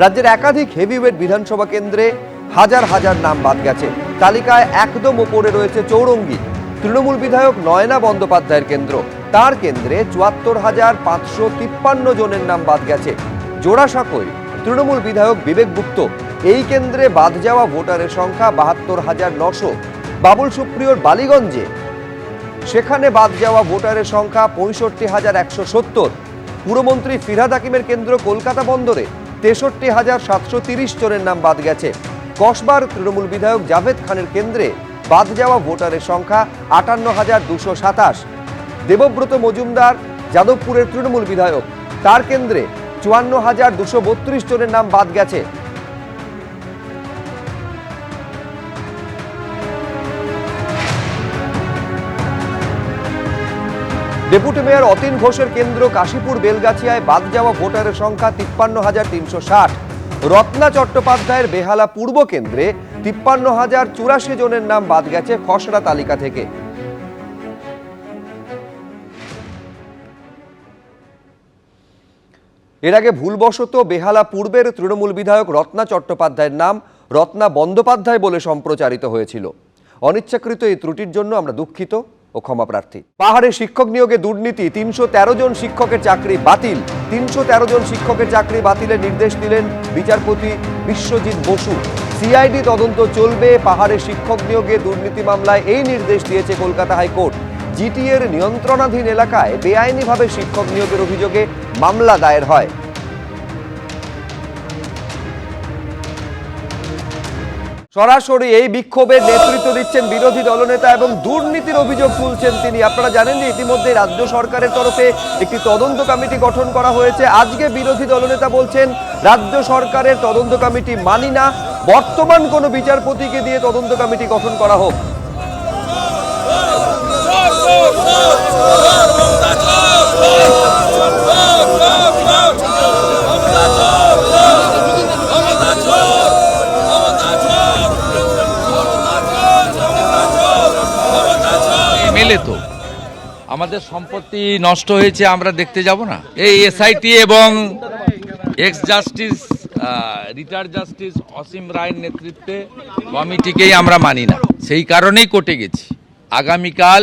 রাজ্যের একাধিক হেভিওয়েট বিধানসভা কেন্দ্রে হাজার হাজার নাম বাদ গেছে। তালিকায় একদম ওপরে রয়েছে চৌরঙ্গী, তৃণমূল বিধায়ক নয়না বন্দ্যোপাধ্যায়ের কেন্দ্র। তার কেন্দ্রে ৭৪,৫৫৩ জনের নাম বাদ গেছে। জোড়াসাঁকোয় তৃণমূল বিধায়ক বিবেক গুপ্ত, এই কেন্দ্রে বাদ যাওয়া ভোটারের সংখ্যা ৭২,৯০০। বাবুল সুপ্রিয়র বালিগঞ্জে, সেখানে বাদ যাওয়া ভোটারের সংখ্যা ৬৫,১৭০। পুরমন্ত্রী ফিরহাদ হাকিমের কেন্দ্র কলকাতা বন্দরে ৬৩,৭৩০ জনের নাম বাদ গেছে। কসবার তৃণমূল বিধায়ক জাভেদ খানের কেন্দ্রে বাদ যাওয়া ভোটারের সংখ্যা ৫৮,২২৭। দেবব্রত মজুমদার যাদবপুরের তৃণমূল বিধায়ক, তার কেন্দ্রে ৫৪,২৩২ জনের নাম বাদ গেছে। ডেপুটি মেয়র অতীন ঘোষের কেন্দ্র কাশীপুর বেলগাছিয়ায় বাদ যাওয়া ভোটারের সংখ্যা ৫৩,৩৬০। রত্না চট্টোপাধ্যায়ের বেহালা পূর্ব কেন্দ্রে ৫৩,০৮৪ জনের নাম বাদ গেছে খসড়া তালিকা থেকে। এর আগে ভুলবশত বেহালা পূর্বের তৃণমূল বিধায়ক রত্না চট্টোপাধ্যায়ের নাম রত্না বন্দ্যোপাধ্যায় বলে সম্প্রচারিত হয়েছিল। অনিচ্ছাকৃত এই ত্রুটির জন্য আমরা দুঃখিত ও ক্ষমা প্রার্থী। পাহাড়ে শিক্ষক নিয়োগে দুর্নীতি, ৩১৩ জন শিক্ষকের চাকরি বাতিল। ৩১৩ জন শিক্ষকের চাকরি বাতিলের নির্দেশ দিলেন বিচারপতি বিশ্বজিৎ বসু। সিআইডি তদন্ত চলবে। পাহাড়ে শিক্ষক নিয়োগে দুর্নীতি মামলায় এই নির্দেশ দিয়েছে কলকাতা হাইকোর্ট। জিটিএর নিয়ন্ত্রণাধীন এলাকায় বেআইনিভাবে শিক্ষক নিয়োগের অভিযোগে মামলা দায়ের হয়। সরাসরি এই বিক্ষোভের নেতৃত্ব দিচ্ছেন বিরোধী দলনেতা এবং দুর্নীতির অভিযোগ তুলছেন তিনি। আপনারা জানেন যে ইতিমধ্যে রাজ্য সরকারের তরফে একটি তদন্ত কমিটি গঠন করা হয়েছে। আজকে বিরোধী দলনেতা বলছেন রাজ্য সরকারের তদন্ত কমিটি মানি না, বর্তমান কোনো বিচারপতিকে দিয়ে তদন্ত কমিটি গঠন করা হোক। তো আমাদের সম্পত্তি নষ্ট হয়েছে, আমরা দেখতে যাব না? এই এসআইটি এবং এক্স জাস্টিস রিটায়ার্ড জাস্টিস অসীম রায়ের নেতৃত্বে কমিটিকেই আমরা মানি না, সেই কারণেই কোর্টে গেছি। আগামীকাল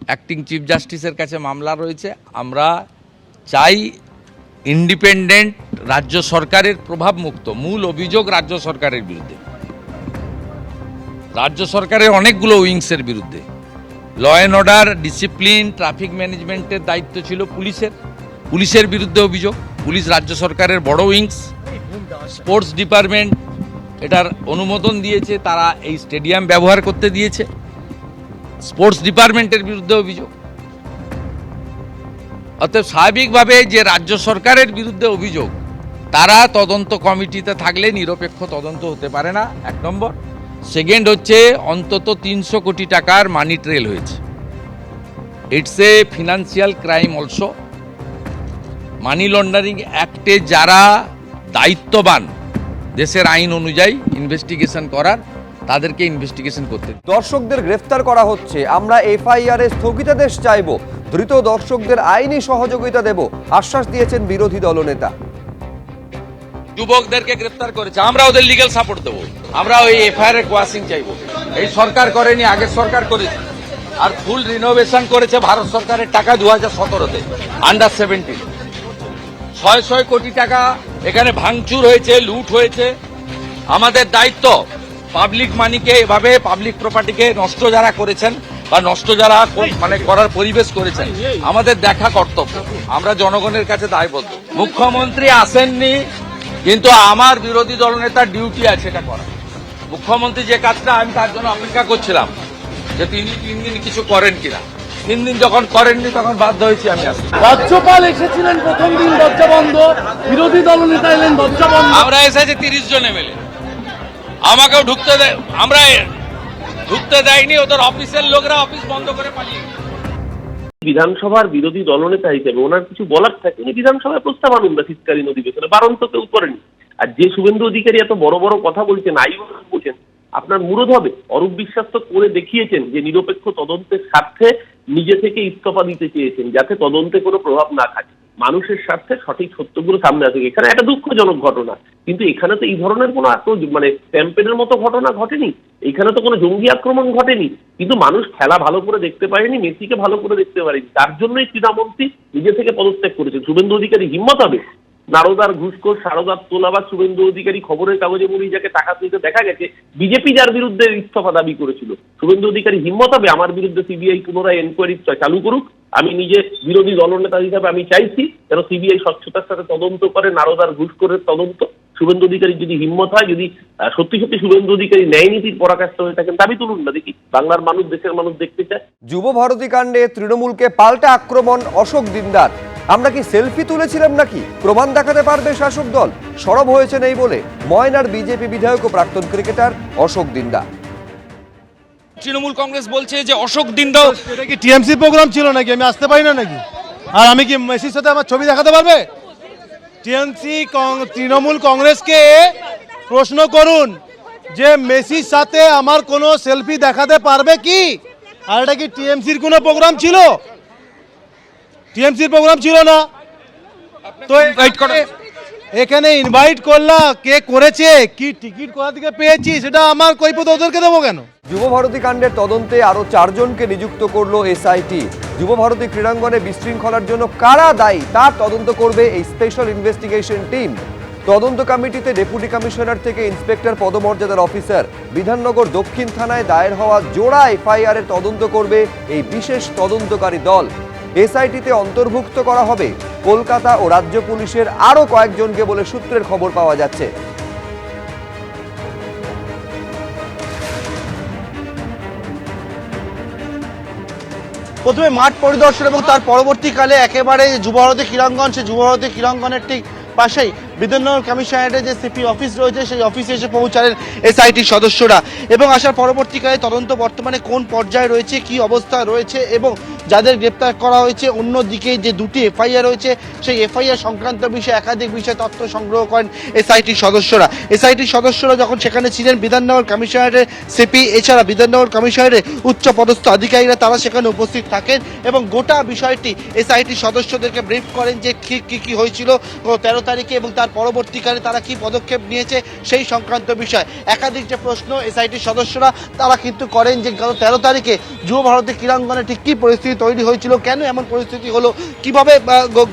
অ্যাক্টিং চিফ জাস্টিসের কাছে মামলা রয়েছে। আমরা চাই ইন্ডিপেন্ডেন্ট রাজ্য সরকারের প্রভাবমুক্ত। মূল অভিযোগ রাজ্য সরকারের বিরুদ্ধে, রাজ্য সরকারের অনেকগুলো উইংসের বিরুদ্ধে। Law and order, discipline, traffic ম্যানেজমেন্টের দায়িত্ব ছিল পুলিশের বিরুদ্ধে অভিযোগ। পুলিশ রাজ্য সরকারের বড় উইংস। স্পোর্টস ডিপার্টমেন্ট এটার অনুমোদন দিয়েছে, তারা এই স্টেডিয়াম ব্যবহার করতে দিয়েছে। স্পোর্টস ডিপার্টমেন্টের বিরুদ্ধে অভিযোগ। অতএব স্বাভাবিকভাবে যে রাজ্য সরকারের বিরুদ্ধে অভিযোগ, তারা তদন্ত কমিটিতে থাকলে নিরপেক্ষ তদন্ত হতে পারে না, এক নম্বর। সেকেন্ড হচ্ছে অন্তত ৩০০ কোটি টাকার মানি ট্রেল হয়েছে। It's a financial crime also. Money laundering অ্যাক্টে যারা দায়িত্ববান দেশের আইন অনুযায়ী ইনভেস্টিগেশন করার, তাদেরকে ইনভেস্টিগেশন করতে। দর্শকদের গ্রেফতার করা হচ্ছে, আমরা এফআইআর এর স্থগিতাদেশ চাইব, ধৃত দর্শকদের আইনি সহযোগিতা দেব, আশ্বাস দিয়েছেন বিরোধী দলনেতা। যুবকদেরকে গ্রেফতার করেছে, আমরা ওদের লিগ্যাল সাপোর্ট দেবো। আমরা ওই এফআইআর এর কোয়াশিং চাইবো। এই সরকার করেনি, আগের সরকার করেছে। আর ফুল রিনোভেশন করেছে ভারত সরকারের টাকা 2017-তে, আন্ডার 17। ৬০০ কোটি টাকা এখানে ভাঙচুর হয়েছে, লুট হয়েছে। আমাদের দায়িত্ব পাবলিক মানিকে, এভাবে পাবলিক প্রপার্টিকে নষ্ট যারা করেছেন বা নষ্ট যারা মানে করার পরিবেশ করেছেন, আমাদের দেখা কর্তব্য। আমরা জনগণের কাছে দায়বদ্ধ। মুখ্যমন্ত্রী আসেননি, কিন্তু আমার বিরোধী দলনেতার ডিউটি আছে এটা করা। মুখ্যমন্ত্রী যে কাজটা, আমি তার জন্য অপেক্ষা করছিলাম যে তিনি ৩ দিন কিছু করেন কিনা। ৩ দিন যখন করেননি, তখন বাধ্য হয়েছি আমি আসতে। রাজ্যপাল এসেছিলেন প্রথম দিন, দরজা বন্ধ। বিরোধী দলনেতা এলেন, দরজা বন্ধ। আমরা এসেছি ৩০ জন এমএলএ, আমাকেও ঢুকতে দেয়, আমরা ঢুকতে দেয়নি। ওদের অফিসের লোকরা অফিস বন্ধ করে পালিয়ে গেছে। বিধানসভার বিরোধী দলনেতা হিসেবে ওনার কিছু বলার থাকে, উনি বিধানসভায় প্রস্তাব আনুন না শীতকালীন অধিবেশনে, বারণ তো কেউ করেনি। আর যে শুভেন্দু অধিকারী এত বড় বড় কথা বলছেন, বলছেন, আপনার মুরদ হবে। অরূপ বিশ্বাস তো করে দেখিয়েছেন যে নিরপেক্ষ তদন্তের স্বার্থে নিজে থেকে ইস্তফা দিতে চেয়েছেন, যাতে তদন্তে কোনো প্রভাব না থাকে। মানুষের স্বার্থে সঠিক সত্যগুলো সামনে আসুক। এখানে একটা দুঃখজনক ঘটনা, কিন্তু এখানে তো এই ধরনের কোনো মানে ক্যাম্পেনের মতো ঘটনা ঘটেনি, এখানে তো কোনো জঙ্গি আক্রমণ ঘটেনি, কিন্তু মানুষ খেলা ভালো করে দেখতে পারেনি, মেসিকে ভালো করে দেখতে পারেনি, তার জন্যই ক্রীড়ামন্ত্রী নিজে থেকে পদত্যাগ করেছেন। শুভেন্দু অধিকারী হিম্মত হবে, নারদার ঘুষখোর সারদার তোলাবাজ শুভেন্দু অধিকারী খবরের কাগজে মুড়ি যাকে টাকা তুলতে দেখা গেছে, বিজেপি যার বিরুদ্ধে ইস্তফা দাবি করেছিল, শুভেন্দু অধিকারী হিম্মত হবে আমার বিরুদ্ধে সিবিআই পুনরায় এনকোয়ারি চালু করুক? আমি নিজে বিরোধী দলনেতা হিসাবে আমি চাইছি যেন সিবিআই স্বচ্ছতার সাথে তদন্ত করে নারদার ঘুষখোরের তদন্ত। শুভেন্দু অধিকারী যদি হিম্মত হয়, যদি সত্যি সত্যি শুভেন্দু অধিকারী ন্যায় নীতির পরাকাষ্ঠ হয়ে থাকেন, দাবি তুলুন না, দেখি বাংলার মানুষ, দেশের মানুষ দেখতে চায়। যুব ভারতী কাণ্ডে তৃণমূলকে পাল্টা আক্রমণ অশোক দিনদার। আমরা কি সেলফি তুলেছিলাম নাকি? প্রমাণ দেখাতে পারবে শাসক দল? সরব হয়েছেন এই বলে ময়নার বিজেপি বিধায়ক ও প্রাক্তন ক্রিকেটার অশোক দিন্দা। তৃণমূল কংগ্রেস বলছে যে অশোক দিন্দাও এটা কি টিএমসি প্রোগ্রাম ছিল নাকি? আমি আসতে পারি না নাকি? আর আমি কি মেসির সাথে আমার ছবি দেখাতে পারবে? তৃণমূল কংগ্রেসকে প্রশ্ন করুন যে মেসির সাথে আমার কোনো সেলফি দেখাতে পারবে কি? আর এটা কি টিএমসির কোনো প্রোগ্রাম ছিল? টিএমসির প্রোগ্রাম ছিল না তো। এখানে ইনভাইট করলাম, কে করেছে, কি টিকিট কোথা থেকে পেয়েছি, সেটা আমার কৈফিয়ত ওদেরকে দেবো কেন? যুব ভারতী কাণ্ডের তদন্তে আরো 4 জনকে নিযুক্ত করলো এসআইটি। যুব ভারতী ক্রীড়াঙ্গনে বিশৃঙ্খলার জন্য কারা দায়ী তার তদন্ত করবে এই স্পেশাল ইনভেস্টিগেশন টিম। তদন্ত কমিটিতে ডেপুটি কমিশনার থেকে ইন্সপেক্টর পদমর্যাদার অফিসার। বিধাননগর দক্ষিণ থানায় দায়ের হওয়া জোড়া এফআইআর এর তদন্ত করবে এই বিশেষ তদন্তকারী দল। এসআইটিতে অন্তর্ভুক্ত করা হবে কলকাতা ও রাজ্য পুলিশের আরো কয়েকজনকে বলে সূত্রের খবর পাওয়া যাচ্ছে। প্রথমে মাঠ পরিদর্শন এবং তার পরবর্তীকালে একেবারে যুবভারতী ক্রীড়াঙ্গন, সেই যুবভারতী ক্রীড়াঙ্গনের ঠিক পাশেই বিধাননগর কমিশনারেটের যে সিপি অফিস রয়েছে সেই অফিসে এসে পৌঁছালেন এসআইটি সদস্যরা এবং আসার পরবর্তীকালে তদন্ত বর্তমানে কোন পর্যায়ে রয়েছে, কি অবস্থা রয়েছে এবং যাদের গ্রেপ্তার করা হয়েছে, অন্যদিকে যে 2টি এফআইআর রয়েছে সেই এফআইআর সংক্রান্ত বিষয়ে একাধিক বিষয়ে তথ্য সংগ্রহ করেন এসআইটি সদস্যরা। এসআইটি সদস্যরা যখন সেখানে ছিলেন, বিধাননগর কমিশনারেটের সিপি এছাড়া বিধাননগর কমিশনারের উচ্চ পদস্থ আধিকারিকরা তারা সেখানে উপস্থিত থাকেন এবং গোটা বিষয়টি এসআইটি সদস্যদেরকে ব্রিফ করেন যে কি হয়েছিল 13 তারিখে এবং তার পরবর্তীকালে তারা কি পদক্ষেপ নিয়েছে সেই সংক্রান্ত বিষয়। একাধিক যে প্রশ্ন এসআইটি সদস্যরা তারা কিন্তু করেন যে গত 13 তারিখে যুব ভারতী ক্রীড়াঙ্গনে ঠিক কী পরিস্থিতি তৈরি হয়েছিল, কেন এমন পরিস্থিতি হলো, কিভাবে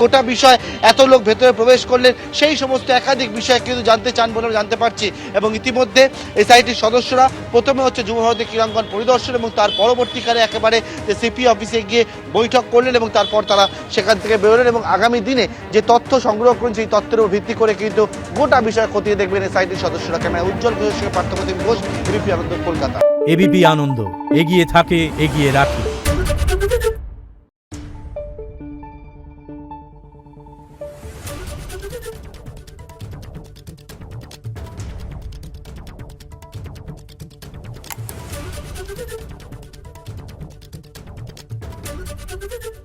গোটা বিষয় এত লোক ভেতরে প্রবেশ করলেন, সেই সমস্ত একাধিক বিষয় কিন্তু জানতে চান বলে জানতে পারছি। এবং ইতিমধ্যে এসআইটির সদস্যরা প্রথমে হচ্ছে যুব ভারতী ক্রীড়াঙ্গন পরিদর্শন এবং তার পরবর্তীকালে একেবারে যে সিপি অফিসে গিয়ে বৈঠক করলেন এবং তারপর তারা সেখান থেকে বেরোলেন এবং আগামী দিনে যে তথ্য সংগ্রহ করেন সেই তথ্যের উপর ভিত্তি করে কিন্তু গোটা বিষয় খতিয়ে দেখবেন এসআইটির সদস্যরা। ক্যামেরা উজ্জ্বল ঘোষের পার্থপ্রতিম ঘোষ, এবিপি আনন্দ, কলকাতা। এবিপি আনন্দ, এগিয়ে থাকে, এগিয়ে রাখে। Thank you.